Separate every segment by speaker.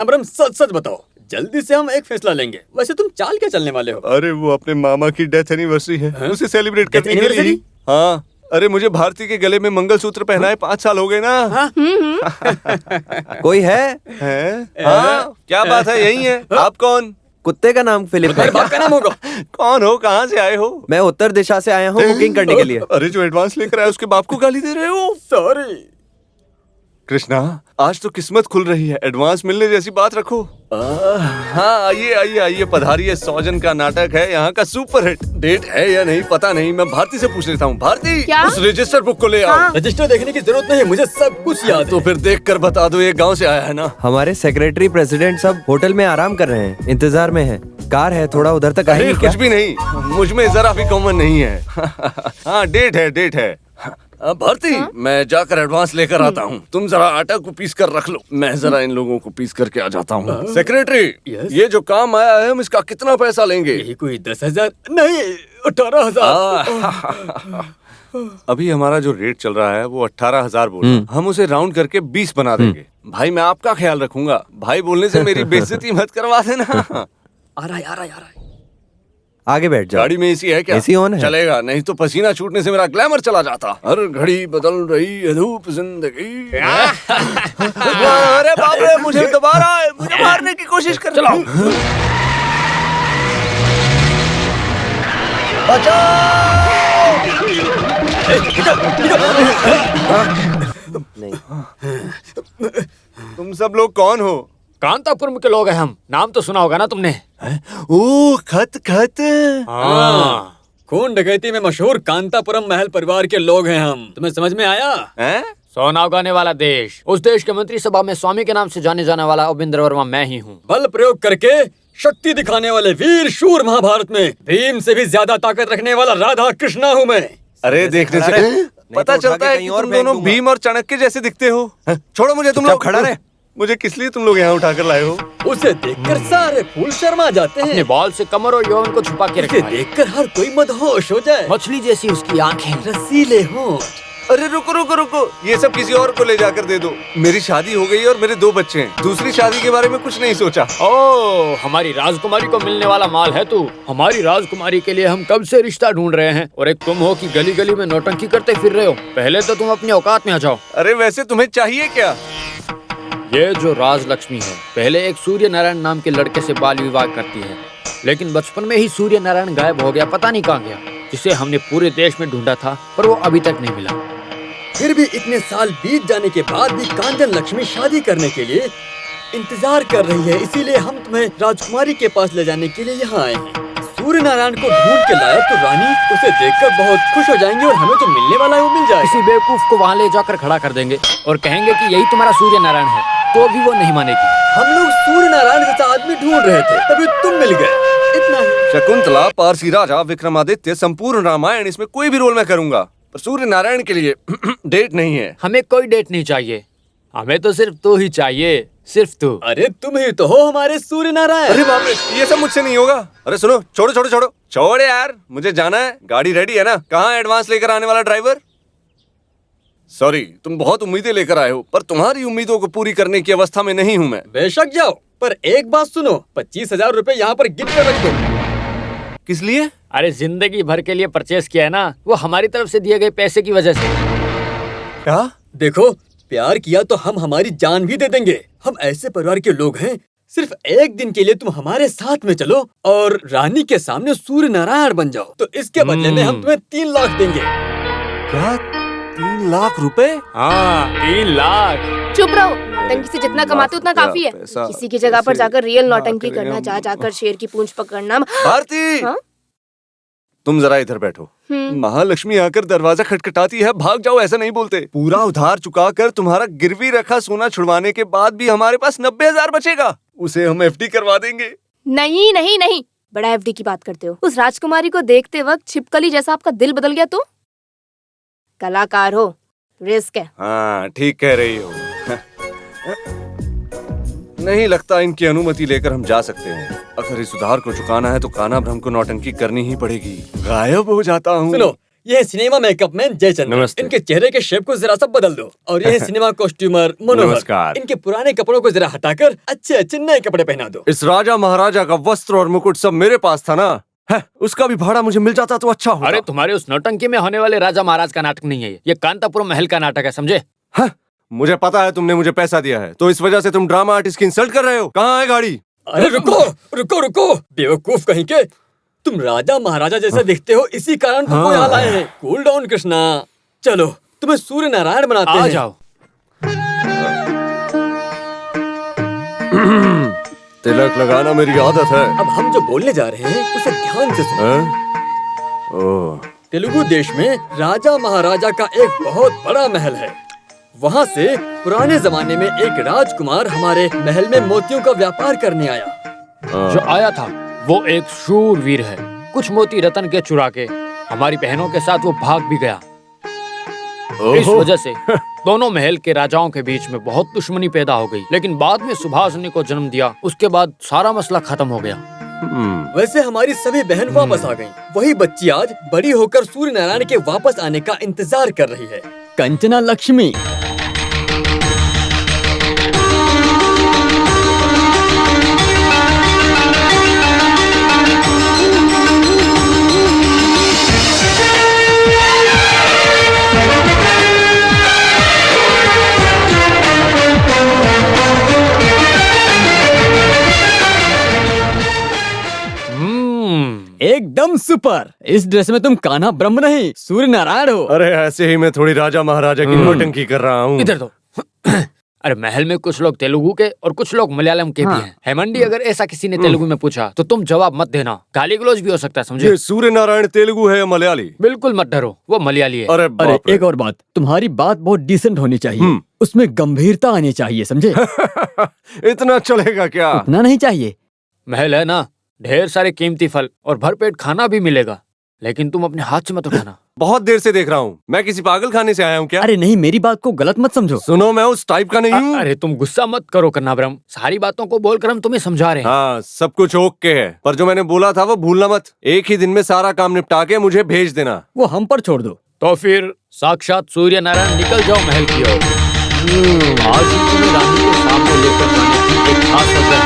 Speaker 1: अमरम सच सच बताओ, जल्दी से हम एक फैसला लेंगे। वैसे तुम चाल क्या चलने वाले हो?
Speaker 2: अरे वो अपने मामा की डेथ एनिवर्सरी है, उसे सेलिब्रेट करने के लिए ही। हाँ, अरे मुझे भारती के गले में मंगलसूत्र पहनाए 5 साल हो गए ना।
Speaker 3: कोई है?
Speaker 2: हाँ, क्या बात है? यही है। आप कौन?
Speaker 3: कुत्ते का नाम फिलिप है।
Speaker 1: बाप का नाम होगा।
Speaker 2: कौन हो? कहाँ से आए हो?
Speaker 3: मैं उत्तर दिशा से आया हूँ बुकिंग करने के लिए।
Speaker 2: अरे जो एडवांस लेकर आया उसके बाप को गाली दे रहे हो?
Speaker 1: सॉरी
Speaker 2: कृष्णा, आज तो किस्मत खुल रही है, एडवांस मिलने जैसी बात रखो। हाँ, आइए आइए आइए, पधारिए। 100 जन का नाटक है यहाँ का सुपर हिट। डेट है या नहीं पता नहीं, मैं भारती से पूछ लेता हूँ। भारती,
Speaker 4: क्या?
Speaker 2: उस रजिस्टर बुक को ले आओ।
Speaker 1: रजिस्टर देखने की जरूरत नहीं है, मुझे सब कुछ याद है।
Speaker 2: तो फिर देख कर बता दो, ये गाँव से आया है ना?
Speaker 3: हमारे सेक्रेटरी प्रेसिडेंट सब होटल में आराम कर रहे हैं, इंतजार में है। कार है, थोड़ा उधर तक
Speaker 2: अरे
Speaker 3: आएंगे
Speaker 2: कुछ
Speaker 3: क्या?
Speaker 2: भी नहीं, मुझ में जरा भी कॉमन नहीं है। हाँ, डेट है, डेट है। भारती, मैं जाकर एडवांस लेकर आता हूँ। तुम जरा आटा को पीस कर रख लो, मैं जरा इन लोगों को पीस करके आ जाता हूँ। सेक्रेटरी, ये जो काम आया है, हम इसका कितना पैसा लेंगे?
Speaker 1: यही कोई 10,000 नहीं, 18,000।
Speaker 2: अभी हमारा जो रेट चल रहा है वो 18,000 बोला। हम उसे राउंड करके 20 बना देंगे। भाई मैं आपका ख्याल रखूंगा, भाई बोलने से मेरी बेइज्जती मत करवा देना।
Speaker 1: आ रहा है।
Speaker 3: आगे बैठ जाओ।
Speaker 2: गाड़ी में एसी है क्या?
Speaker 3: एसी ऑन है।
Speaker 2: चलेगा, नहीं तो पसीना छूटने से मेरा ग्लैमर चला जाता। हर घड़ी बदल रही है धूप जिंदगी। अरे बाप रे, मुझे मारने की कोशिश कर रहा हूँ। तुम सब लोग कौन हो?
Speaker 5: कांतापुरम के लोग हैं हम। नाम तो सुना होगा ना तुमने?
Speaker 2: ओ, खत।
Speaker 1: हाँ, खून डकैती में मशहूर कांतापुरम महल परिवार के लोग हैं हम। तुम्हें समझ में आया?
Speaker 5: सोना उगाने वाला देश, उस देश के मंत्री सभा में स्वामी के नाम से जाने जाने वाला अविंद्र वर्मा मैं ही हूँ।
Speaker 1: बल प्रयोग करके शक्ति दिखाने वाले वीर शूर महाभारत में भीम से भी ज्यादा ताकत रखने वाला राधा कृष्णा हूँ मैं।
Speaker 2: अरे देखने से पता चलता है कि तुम दोनों भीम और चाणक्य जैसे दिखते हो। छोड़ो मुझे, तुम लोग
Speaker 3: खड़ा रहे।
Speaker 2: मुझे किस लिए तुम लोग यहाँ उठा कर लाए हो?
Speaker 1: उसे देखकर सारे फूल शर्मा जाते
Speaker 5: अपने
Speaker 1: हैं।
Speaker 5: बाल से कमर और यौवन को छुपा के
Speaker 1: उसे
Speaker 5: रखा है।
Speaker 1: देखकर हर कोई मदहोश हो जाए।
Speaker 5: मछली जैसी उसकी आंखें।
Speaker 1: रसीले हों।
Speaker 2: अरे रुको, ये सब किसी और को ले जाकर दे दो। मेरी शादी हो गई और मेरे 2 बच्चे हैं। दूसरी शादी के बारे में कुछ नहीं सोचा।
Speaker 5: ओ, हमारी राजकुमारी को मिलने वाला माल है तू। हमारी राजकुमारी के लिए हम कब से रिश्ता ढूंढ रहे हैं, और एक तुम हो कि गली गली में नौटंकी करते फिर रहे हो। पहले तो तुम अपनी औकात में आ जाओ।
Speaker 2: अरे वैसे तुम्हें चाहिए क्या?
Speaker 5: ये जो राजलक्ष्मी है, पहले एक सूर्य नारायण नाम के लड़के से बाल विवाह करती है, लेकिन बचपन में ही सूर्य नारायण गायब हो गया, पता नहीं कहाँ गया। जिसे हमने पूरे देश में ढूंढा था, पर वो अभी तक नहीं मिला।
Speaker 1: फिर भी इतने साल बीत जाने के बाद भी कांचन लक्ष्मी शादी करने के लिए इंतजार कर रही है। इसीलिए हम तुम्हें राजकुमारी के पास ले जाने के लिए यहाँ आए हैं। सूर्य नारायण को ढूंढ के लाए तो रानी उसे देखकर बहुत खुश हो जाएंगी और हमें जो मिलने वाला है वो मिल जाएगा।
Speaker 5: किसी बेवकूफ को वहाँ ले जाकर खड़ा कर देंगे और कहेंगे कि यही तुम्हारा सूर्य नारायण है, तो भी वो नहीं मानेगी।
Speaker 1: हम लोग सूर्य नारायण जैसा आदमी ढूंढ रहे थे, तभी तुम मिल गए। इतना ही।
Speaker 2: शकुंतला, पारसी राजा, विक्रमादित्य, संपूर्ण रामायण, इसमें कोई भी रोल मैं करूंगा, पर सूर्य नारायण के लिए डेट नहीं है।
Speaker 5: हमें कोई डेट नहीं चाहिए, हमें तो सिर्फ तू ही चाहिए, सिर्फ तू।
Speaker 1: अरे तुम ही तो हो हमारे सूर्य नारायण।
Speaker 2: अरे बाप रे, ये सब मुझसे नहीं होगा। अरे सुनो, छोड़ो यार, मुझे जाना है। गाड़ी रेडी है ना? कहाँ एडवांस लेकर आने वाला ड्राइवर? सॉरी, तुम बहुत उम्मीदें लेकर आए हो, पर तुम्हारी उम्मीदों को पूरी करने की अवस्था में नहीं हूँ मैं।
Speaker 1: बेशक जाओ, पर एक बात सुनो, 25,000 रुपए यहाँ पर गिन कर रख दो।
Speaker 2: किस लिए?
Speaker 5: अरे जिंदगी भर के लिए परचेस किया है ना, वो हमारी तरफ से दिए गए पैसे की वजह से।
Speaker 2: क्या?
Speaker 1: देखो, प्यार किया तो हम हमारी जान भी दे देंगे। हम ऐसे परिवार के लोग हैं, सिर्फ एक दिन के लिए तुम हमारे साथ में चलो और रानी के सामने सूर्य नारायण बन जाओ, तो इसके बदले में हम तुम्हें 3 लाख देंगे।
Speaker 2: क्या? 3 लाख रुपए?
Speaker 5: हाँ, 3 लाख।
Speaker 4: चुप रहो, नौटंकी से जितना कमाते उतना काफी है।
Speaker 2: पैसा
Speaker 4: किसी की जगह पर जाकर रियल नौटंकी
Speaker 2: करेंगे
Speaker 4: करना,
Speaker 2: हम।
Speaker 4: जा जाकर शेर की पूंछ पकड़ना।
Speaker 2: भारती,
Speaker 4: हाँ?
Speaker 2: तुम जरा इधर बैठो। महालक्ष्मी आकर दरवाजा खटखटाती है, भाग जाओ ऐसा नहीं बोलते। पूरा उधार चुका कर तुम्हारा गिरवी रखा सोना छुड़वाने के बाद भी हमारे पास 90,000 बचेगा, उसे हम एफडी करवा देंगे।
Speaker 4: नहीं नहीं नहीं, बड़ा एफडी की बात करते हो। उस राजकुमारी को देखते वक्त छिपकली जैसा आपका दिल बदल गया तो? कलाकार हो, रिस्क है।
Speaker 2: हाँ, ठीक कह रही हो। नहीं लगता इनकी अनुमति लेकर हम जा सकते हैं। अगर इस उधार को चुकाना है तो कान्हा ब्रह्म को नौटंकी करनी ही पड़ेगी। गायब हो जाता हूँ।
Speaker 1: सुनो, ये सिनेमा मेकअप मैन जयचंद्र।
Speaker 2: नमस्ते।
Speaker 1: इनके चेहरे के शेप को जरा सा बदल दो। और ये सिनेमा कॉस्ट्यूमर मनोहर।
Speaker 2: नमस्कार।
Speaker 1: इनके पुराने कपड़ों को जरा हटाकर अच्छे अच्छे नए कपड़े पहना दो।
Speaker 2: इस राजा महाराजा का वस्त्र और मुकुट सब मेरे पास था ना, है, उसका भी भाड़ा मुझे मिल जाता तो अच्छा होता।
Speaker 5: अरे तुम्हारे उस नौटंकी में होने वाले राजा महाराज का नाटक नहीं है ये कांतापुरम महल का नाटक है, समझे?
Speaker 2: है, मुझे पता है तुमने मुझे पैसा दिया है, तो इस वजह से तुम ड्रामा आर्टिस्ट की इंसल्ट कर रहे हो। कहाँ है गाड़ी?
Speaker 1: अरे रुको रुको रुको, बेवकूफ कहीं के। तुम राजा महाराजा जैसे दिखते हो, इसी कारण तुमको यहाँ लाए हैं। कूल डाउन कृष्णा, चलो तुम्हें सूर्य नारायण बनाते
Speaker 5: आ
Speaker 1: हैं।
Speaker 5: जाओ।
Speaker 2: तिलक लगाना मेरी आदत है।
Speaker 1: अब हम जो बोलने जा रहे हैं उसे ध्यान से सुनो।
Speaker 2: हैं? ओह,
Speaker 1: तेलुगु देश में राजा महाराजा का एक बहुत बड़ा महल है। वहाँ से पुराने जमाने में एक राजकुमार हमारे महल में मोतियों का व्यापार करने आया।
Speaker 5: जो आया था वो एक शूरवीर है। कुछ मोती रतन के चुरा के हमारी बहनों के साथ वो भाग भी गया। इस
Speaker 2: ओहो।
Speaker 5: वजह से दोनों महल के राजाओं के बीच में बहुत दुश्मनी पैदा हो गई। लेकिन बाद में सुभाषिनी को जन्म दिया, उसके बाद सारा मसला खत्म हो गया।
Speaker 1: वैसे हमारी सभी बहन वापस आ गईं। वही बच्ची आज बड़ी होकर सूर्य नारायण के वापस आने का इंतजार कर रही है। कंचना लक्ष्मी। एकदम सुपर। इस ड्रेस में तुम कान्हा ब्रह्म नहीं सूर्य नारायण हो।
Speaker 2: अरे ऐसे ही मैं थोड़ी राजा महाराजा की नौटंकी कर रहा हूँ।
Speaker 5: इधर दो। अरे महल में कुछ लोग तेलुगु के और कुछ लोग मलयालम के भी हैं। हेमंडी, अगर ऐसा किसी ने तेलुगु में पूछा तो तुम जवाब मत देना, गाली गलौज भी हो सकता है, समझे?
Speaker 2: ये सूर्य नारायण तेलुगु है या मलियाली?
Speaker 5: बिल्कुल मत डरो, वो मलयाली है।
Speaker 2: अरे
Speaker 1: अरे
Speaker 2: बाप रे।
Speaker 1: एक और बात, तुम्हारी बात बहुत डिसेंट होनी चाहिए। उसमें गंभीरता आनी चाहिए, समझे?
Speaker 2: इतना चलेगा क्या?
Speaker 1: इतना नहीं चाहिए।
Speaker 5: महल है ना, ढेर सारे कीमती फल और भरपेट खाना भी मिलेगा, लेकिन तुम अपने हाथ से मत उठाना।
Speaker 2: बहुत देर से देख रहा हूँ। मैं किसी पागल खाने से आया हूँ क्या?
Speaker 1: अरे नहीं, मेरी बात को गलत मत समझो।
Speaker 2: सुनो, मैं उस टाइप का नहीं हूँ।
Speaker 5: अरे तुम गुस्सा मत करो कन्नाब्रह्म, सारी बातों को बोलकर हम तुम्हें समझा रहे हैं।
Speaker 2: हाँ, सब कुछ ओके है, पर जो मैंने बोला था वो भूलना मत। एक ही दिन में सारा काम निपटा के मुझे भेज देना।
Speaker 1: वो हम पर छोड़ दो।
Speaker 5: तो फिर साक्षात सूर्य नारायण निकल जाओ महल की ओर। आज ही तुम्हें रानी के सामने लेकर जाने की एक खास वजह है।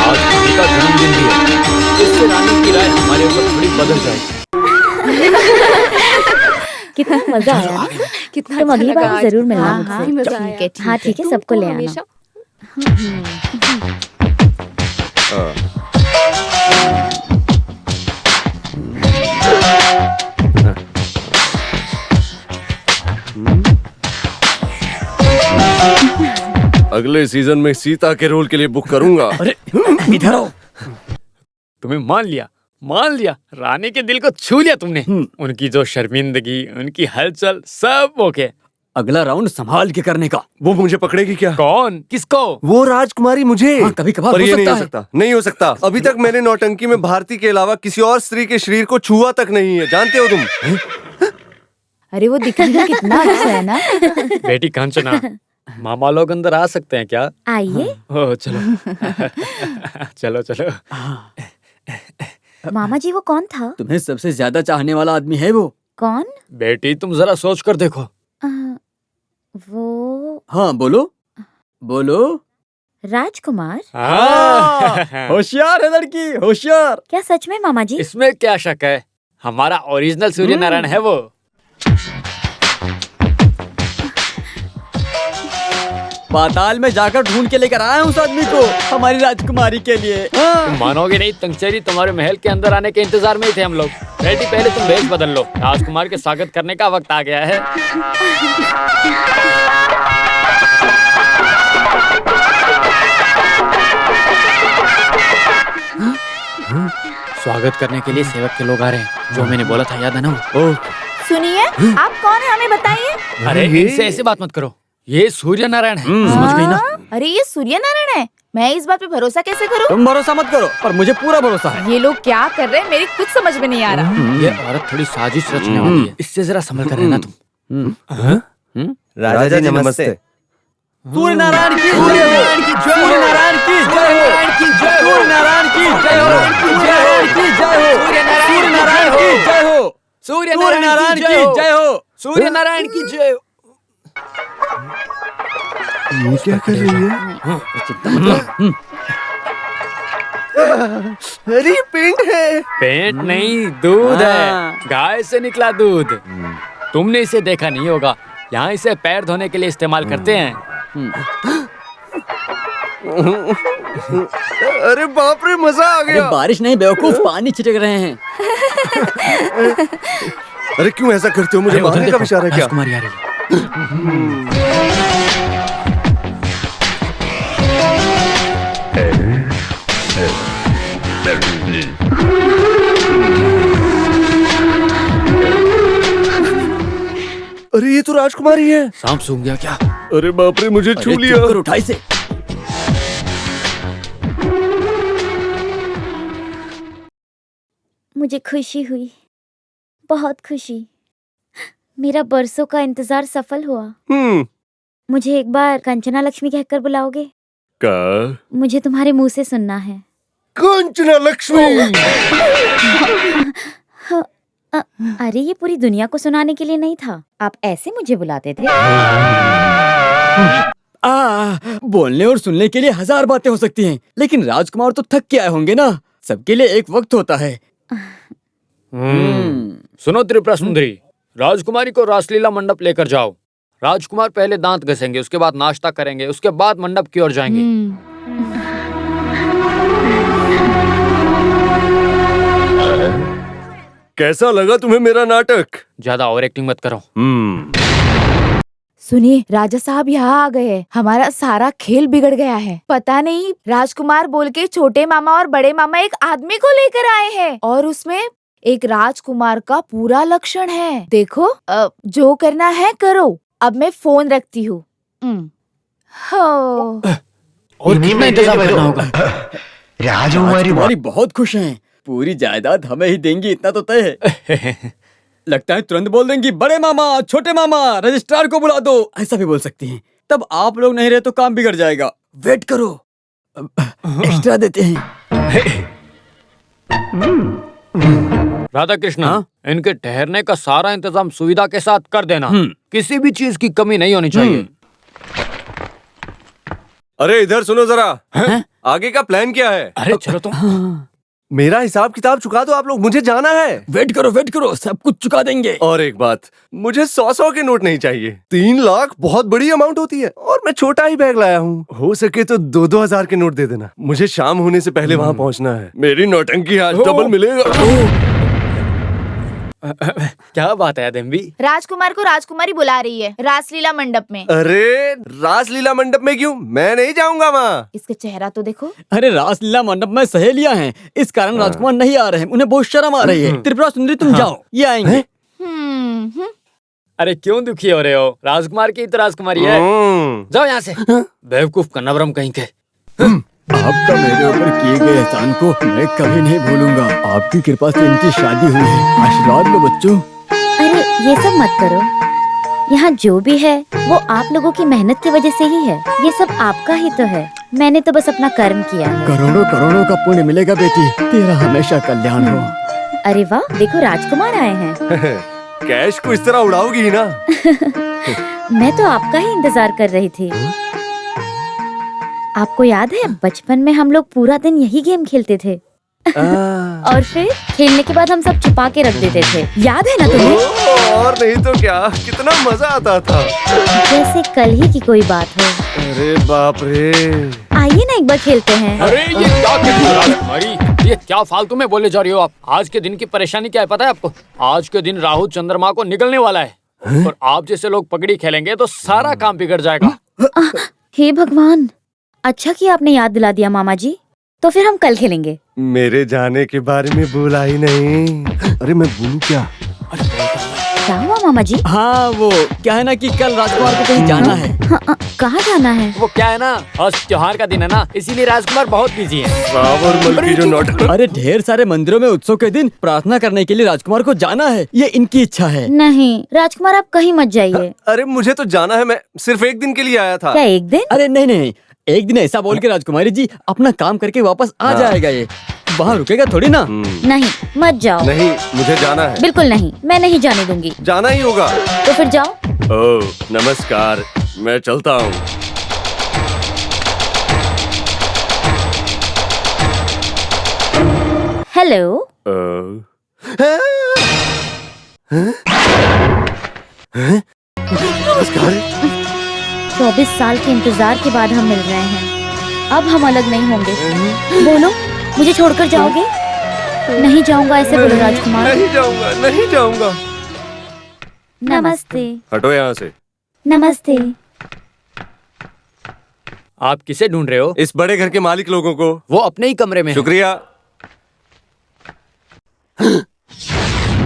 Speaker 5: आज रानी का जन्मदिन भी है, इससे रानी की राय हमारे ऊपर थोड़ी बदल जाएगी।
Speaker 6: कितना मजा आया ना?
Speaker 4: कितना
Speaker 6: तुम अगली
Speaker 4: अच्छा
Speaker 6: बार
Speaker 4: लगा
Speaker 6: जरूर मिलना
Speaker 4: हाँ,
Speaker 6: मुझसे।
Speaker 4: मजा आया।
Speaker 6: हाँ ठीक है, सबको ले आना।
Speaker 4: हमेशा
Speaker 2: अगले सीजन में सीता के रोल के लिए बुक करूंगा।
Speaker 1: अरे इधर आओ।
Speaker 5: तुम्हें मान लिया, रानी के दिल को छू लिया तुमने। उनकी जो शर्मिंदगी, उनकी हलचल, सब ओके।
Speaker 1: अगला राउंड संभाल के करने का।
Speaker 2: वो मुझे पकड़ेगी क्या?
Speaker 5: कौन? किसको?
Speaker 2: वो राजकुमारी मुझे।
Speaker 1: हाँ, कभी कभार
Speaker 2: पर
Speaker 1: हो
Speaker 2: ये नहीं
Speaker 1: सकता
Speaker 2: हो
Speaker 1: है।
Speaker 2: सकता, नहीं हो सकता। अभी तक मैंने नौटंकी में भारती के अलावा किसी और स्त्री के शरीर को छुआ तक नहीं है, जानते हो तुम?
Speaker 6: अरे वो दिखने में कितना अच्छा है ना।
Speaker 5: बेटी कांचना, मामा लोग अंदर आ सकते हैं क्या?
Speaker 6: आइए।
Speaker 5: ओह चलो। चलो चलो।
Speaker 6: मामा जी वो कौन था?
Speaker 1: तुम्हें सबसे ज्यादा चाहने वाला आदमी है वो।
Speaker 6: कौन?
Speaker 5: बेटी तुम जरा सोच कर देखो।
Speaker 6: आ, वो
Speaker 1: हाँ बोलो बोलो।
Speaker 6: राजकुमार।
Speaker 1: होशियार है लड़की, होशियार।
Speaker 6: क्या सच में मामा जी?
Speaker 5: इसमें क्या शक है, हमारा ओरिजिनल सूर्य नारायण है वो।
Speaker 1: पाताल में जाकर ढूंढ के लेकर आया हूँ उस आदमी को, हमारी राजकुमारी के लिए।
Speaker 5: तुम मानोगे नहीं, तंगचेरी तुम्हारे महल के अंदर आने के इंतजार में ही थे हम लोग। बेटी पहले तुम भेष बदल लो, राजकुमार के स्वागत करने का वक्त आ गया है। स्वागत करने के लिए सेवक के लोग आ रहे हैं, जो मैंने बोला था, याद है ना वो?
Speaker 6: सुनिए, आप कौन है हमें बताइए।
Speaker 5: अरे इनसे ऐसे बात मत करो, ये सूर्य नारायण है, समझ गई ना?
Speaker 6: अरे ये सूर्य नारायण है, मैं इस बात पे भरोसा कैसे करूं?
Speaker 1: तुम भरोसा मत करो, पर मुझे पूरा भरोसा है।
Speaker 6: ये लोग क्या कर रहे हैं, मेरी कुछ समझ में नहीं आ रहा।
Speaker 5: ये औरत थोड़ी साजिश रचने वाली है, इससे जरा संभल कर रहना तुम।
Speaker 3: राजा जी नमस्ते।
Speaker 1: सूर्य नारायण की जय हो, सूर्य नारायण की जय हो, सूर्य नारायण की जय हो, सूर्य नारायण की जय हो, सूर्य नारायण की जय हो।
Speaker 5: सूर्य
Speaker 1: नारायण की जय हो।
Speaker 5: सूर्य नारायण की जय हो।
Speaker 2: ये क्या कर रही है? अरे पेंट है।
Speaker 5: पेंट नहीं, दूध है, गाय से निकला दूध। तुमने इसे देखा नहीं होगा, यहाँ इसे पैर धोने के लिए इस्तेमाल करते हैं।
Speaker 2: अरे बाप रे, मजा आ
Speaker 1: अरे
Speaker 2: गया।
Speaker 1: बारिश नहीं बेवकूफ, पानी छिटक रहे हैं।
Speaker 2: अरे क्यों ऐसा करते हो? मुझे
Speaker 5: अरे उधर
Speaker 2: मारने का
Speaker 5: देखो,
Speaker 2: विचार है क्या?
Speaker 5: राजकुमारी आ रही है।
Speaker 2: अरे ये तो राजकुमारी है।
Speaker 5: सांप सूंघ गया क्या?
Speaker 2: अरे बाप रे, मुझे छू लिया।
Speaker 1: चुप कर, उठा इसे।
Speaker 7: मुझे खुशी हुई, बहुत खुशी। मेरा बरसों का इंतजार सफल हुआ। मुझे एक बार कंचना लक्ष्मी कहकर बुलाओगे?
Speaker 2: का?
Speaker 7: मुझे तुम्हारे मुंह से सुनना है।
Speaker 2: कंचना लक्ष्मी।
Speaker 7: अरे ये पूरी दुनिया को सुनाने के लिए नहीं था, आप ऐसे मुझे बुलाते थे।
Speaker 1: बोलने और सुनने के लिए हजार बातें हो सकती हैं, लेकिन राजकुमार तो थक के आए होंगे ना। सबके लिए एक वक्त होता है।
Speaker 5: सुनो त्रिपुरा सुंदरी, राजकुमारी को रासलीला मंडप लेकर जाओ। राजकुमार पहले दांत घसेंगे, उसके बाद नाश्ता करेंगे, उसके बाद मंडप की ओर जाएंगे।
Speaker 2: कैसा लगा तुम्हें मेरा नाटक?
Speaker 5: ज्यादा ओवर एक्टिंग मत करो।
Speaker 6: सुनिए, राजा साहब यहाँ आ गए हैं। हमारा सारा खेल बिगड़ गया है। पता नहीं राजकुमार बोल के छोटे मामा और बड़े मामा एक आदमी को लेकर आए हैं, और उसमें एक राजकुमार का पूरा लक्षण है। देखो, जो करना है करो। अब मैं फोन रखती हूँ।
Speaker 5: और कितना इंतजार करना होगा?
Speaker 1: राजकुमारी बहुत खुश हैं। पूरी जायदाद हमें ही देंगी, इतना तो तय है। लगता है तुरंत बोल देंगी, बड़े मामा, छोटे मामा, रजिस्ट्रार को बुला दो, ऐसा भी बोल सकती हैं। तब आप लोग नहीं रहे तो काम बिगड़ जाएगा। वेट करो, एक्स्ट्रा देते हैं।
Speaker 5: राधा कृष्ण, इनके ठहरने का सारा इंतजाम सुविधा के साथ कर देना। किसी भी चीज की कमी नहीं होनी चाहिए।
Speaker 2: अरे इधर सुनो जरा। आगे का प्लान क्या है?
Speaker 5: अरे चलो तुम।
Speaker 2: मेरा हिसाब किताब चुका दो आप लोग, मुझे जाना है।
Speaker 1: वेट करो, सब कुछ चुका देंगे।
Speaker 2: और एक बात, मुझे 100 के नोट नहीं चाहिए। 3 लाख बहुत बड़ी अमाउंट होती है, और मैं छोटा ही बैग लाया हूँ। हो सके तो 2-2 हजार के नोट दे देना। मुझे शाम होने से पहले वहाँ पहुँचना है। मेरी नौटंकी आज डबल मिलेगा।
Speaker 5: क्या बात है देवी?
Speaker 6: राजकुमार को राजकुमारी बुला रही है रासलीला मंडप में।
Speaker 2: अरे रासलीला मंडप में क्यों? मैं नहीं जाऊंगा वहाँ।
Speaker 6: इसका चेहरा तो देखो।
Speaker 1: अरे रासलीला मंडप में सहेलियां हैं, इस कारण राजकुमार नहीं आ रहे हैं। उन्हें बहुत शर्म आ रही है। त्रिपुरा सुंदरी तुम जाओ, ये आएंगे।
Speaker 5: अरे क्यों दुखी हो रहे हो? राजकुमार की तो राजकुमारी है। जाओ यहाँ से, बेवकूफ का नवरम कहीं के।
Speaker 1: आपका मेरे ऊपर किए गए एहसान को मैं कभी नहीं भूलूंगा। आपकी कृपा से इनकी शादी हुई है। आशीर्वाद लो बच्चों।
Speaker 7: अरे ये सब मत करो। यहाँ जो भी है वो आप लोगों की मेहनत की वजह से ही है। ये सब आपका ही तो है। मैंने तो बस अपना कर्म किया है।
Speaker 1: करोड़ों करोड़ों का पुण्य मिलेगा बेटी, तेरा हमेशा कल्याण हो।
Speaker 7: अरे वाह, देखो राजकुमार आए हैं।
Speaker 2: कैश को इस तरह उड़ाओगी ही ना।
Speaker 7: मैं तो आपका ही इंतजार कर रही थी। आपको याद है बचपन में हम लोग पूरा दिन यही गेम खेलते थे। और फिर खेलने के बाद हम सब छुपा के रख देते थे, याद है ना तुम्हें?
Speaker 2: और नहीं तो क्या, कितना मजा आता था।
Speaker 7: जैसे कल ही की कोई बात हो।
Speaker 2: अरे बाप रे।
Speaker 7: आइए ना एक बार खेलते हैं।
Speaker 5: अरे ये क्या कर रही हो राजकुमारी? ये क्या फालतू में बोले जा रही हो आप? आज के दिन की परेशानी क्या है पता है आपको? आज के दिन राहु चंद्रमा को निकलने वाला है, और आप जैसे लोग पकड़ी खेलेंगे तो सारा काम बिगड़ जाएगा।
Speaker 7: हे भगवान, अच्छा कि आपने याद दिला दिया मामा जी। तो फिर हम कल खेलेंगे।
Speaker 2: मेरे जाने के बारे में बोला ही नहीं। अरे मैं बोलूं क्या?
Speaker 7: क्या हुआ मामा जी?
Speaker 1: हाँ, वो क्या है ना कि कल राजकुमार को कहीं जाना है।
Speaker 7: हाँ, कहाँ जाना है?
Speaker 5: वो क्या है ना, आज त्योहार का दिन है ना, इसीलिए राजकुमार बहुत बिजी है।
Speaker 2: बाबर मल की जो नाटक।
Speaker 1: अरे ढेर सारे मंदिरों में उत्सव के दिन प्रार्थना करने के लिए राजकुमार को जाना है। ये इनकी इच्छा है।
Speaker 7: नहीं राजकुमार, आप कहीं मत जाइए।
Speaker 2: अरे मुझे तो जाना है, मैं सिर्फ एक दिन के लिए आया था।
Speaker 7: क्या एक दिन?
Speaker 1: अरे नहीं, एक दिन ऐसा बोल के राजकुमारी जी अपना काम करके वापस आ जाएगा। ये वहाँ रुकेगा थोड़ी ना।
Speaker 7: नहीं, मत जाओ।
Speaker 2: नहीं, मुझे जाना है।
Speaker 7: बिल्कुल नहीं, मैं नहीं जाने दूंगी।
Speaker 2: जाना ही होगा।
Speaker 7: तो फिर जाओ।
Speaker 2: ओह, नमस्कार, मैं चलता हूँ।
Speaker 7: हेलो।
Speaker 2: नमस्कार।
Speaker 7: 24 साल के इंतजार के बाद हम मिल रहे हैं। अब हम अलग नहीं होंगे। बोलो, मुझे छोड़कर जाओगे? नहीं जाऊंगा, ऐसे बोलो राजकुमार।
Speaker 2: नहीं जाऊंगा, नहीं जाऊंगा।
Speaker 7: नमस्ते।
Speaker 2: हटो यहाँ से।
Speaker 7: नमस्ते।
Speaker 5: आप किसे ढूंढ रहे हो?
Speaker 2: इस बड़े घर के मालिक लोगों को।
Speaker 5: वो अपने ही कमरे में हैं।
Speaker 2: शुक्रिया।